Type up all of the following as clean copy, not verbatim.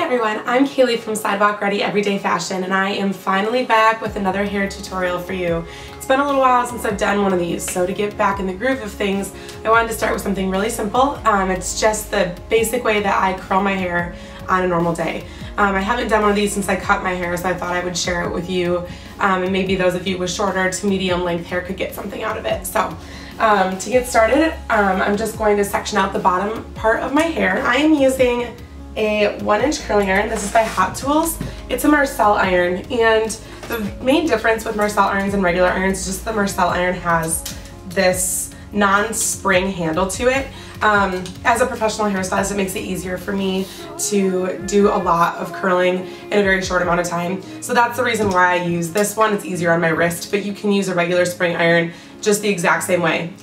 everyone, I'm Kaylee from Sidewalk Ready Everyday Fashion, and I am finally back with another hair tutorial for you. It's been a little while since I've done one of these, so to get back in the groove of things, I wanted to start with something really simple. It's just the basic way that I curl my hair on a normal day. I haven't done one of these since I cut my hair, so I thought I would share it with you, and maybe those of you with shorter to medium length hair could get something out of it. So to get started, I'm just going to section out the bottom part of my hair. I am using a 1-inch curling iron. This is by Hot Tools. It's a Marcel iron, and the main difference with Marcel irons and regular irons is just the Marcel iron has this non-spring handle to it. As a professional hairstylist, it makes it easier for me to do a lot of curling in a very short amount of time. So that's the reason why I use this one. It's easier on my wrist, but you can use a regular spring iron just the exact same way.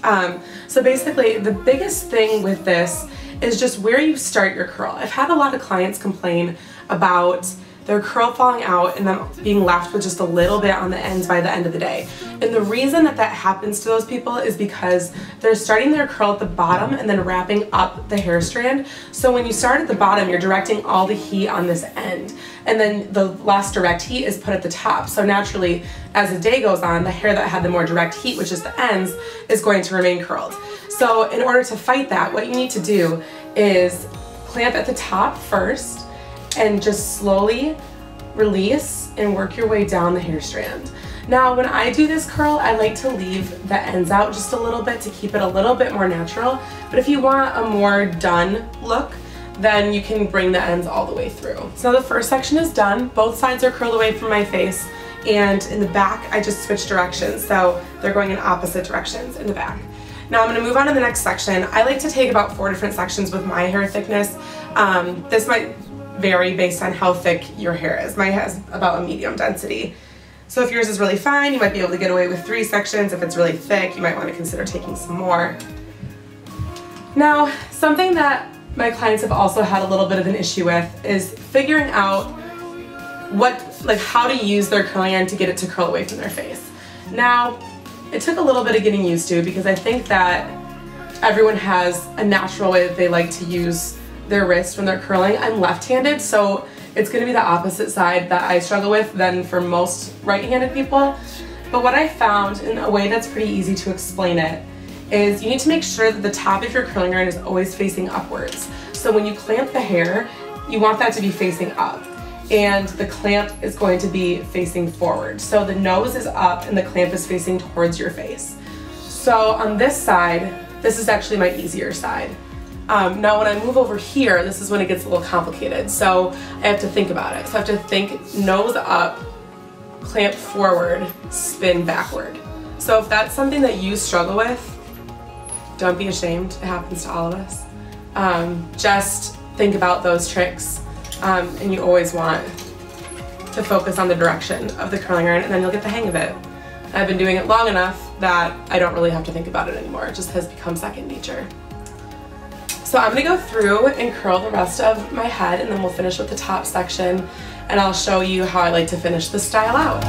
So basically, the biggest thing with this is just where you start your curl. I've had a lot of clients complain about their curl falling out and them being left with just a little bit on the ends by the end of the day. And the reason that that happens to those people is because they're starting their curl at the bottom and then wrapping up the hair strand. So when you start at the bottom, you're directing all the heat on this end, and then the less direct heat is put at the top. So naturally, as the day goes on, the hair that had the more direct heat, which is the ends, is going to remain curled. So in order to fight that, what you need to do is clamp at the top first and just slowly release and work your way down the hair strand. Now, when I do this curl, I like to leave the ends out just a little bit to keep it a little bit more natural. But if you want a more done look, then you can bring the ends all the way through. So the first section is done. Both sides are curled away from my face, and in the back, I just switched directions. So they're going in opposite directions in the back. Now I'm going to move on to the next section. I like to take about 4 different sections with my hair thickness. This might vary based on how thick your hair is. Mine has about a medium density. So if yours is really fine, you might be able to get away with 3 sections. If it's really thick, you might want to consider taking some more. Now, something that my clients have also had a little bit of an issue with is figuring out how to use their curling iron to get it to curl away from their face. Now, it took a little bit of getting used to, because I think that everyone has a natural way that they like to use their wrist when they're curling. I'm left-handed, so it's going to be the opposite side that I struggle with than for most right-handed people. But what I found, in a way that's pretty easy to explain it, is you need to make sure that the top of your curling iron is always facing upwards. So when you clamp the hair, you want that to be facing up, and the clamp is going to be facing forward. So the nose is up and the clamp is facing towards your face. So on this side, this is actually my easier side. Now when I move over here, this is when it gets a little complicated. So I have to think about it. So I have to think nose up, clamp forward, spin backward. So if that's something that you struggle with, don't be ashamed. It happens to all of us. Just think about those tricks. And you always want to focus on the direction of the curling iron, and then you'll get the hang of it. I've been doing it long enough that I don't really have to think about it anymore. It just has become second nature. So I'm going to go through and curl the rest of my head, and then we'll finish with the top section, and I'll show you how I like to finish the style out.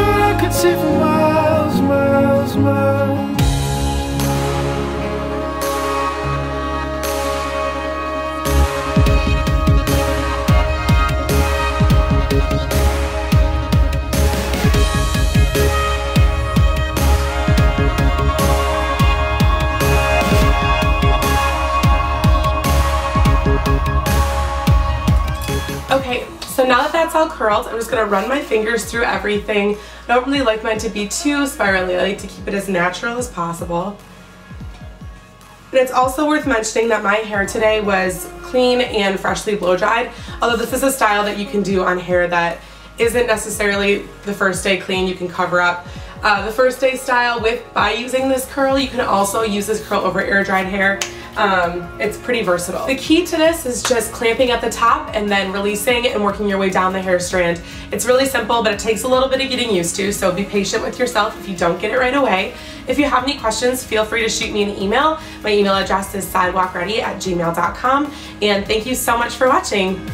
I could see for miles, miles, miles. Okay, so now that that's all curled, I'm just going to run my fingers through everything. I don't really like mine to be too spirally. I like to keep it as natural as possible. And it's also worth mentioning that my hair today was clean and freshly blow dried, although this is a style that you can do on hair that isn't necessarily the first day clean. You can cover up the first day style by using this curl. You can also use this curl over air dried hair. It's pretty versatile. The key to this is just clamping at the top and then releasing and working your way down the hair strand. It's really simple, but it takes a little bit of getting used to, so be patient with yourself if you don't get it right away. If you have any questions, feel free to shoot me an email. My email address is sidewalkready@gmail.com, and thank you so much for watching.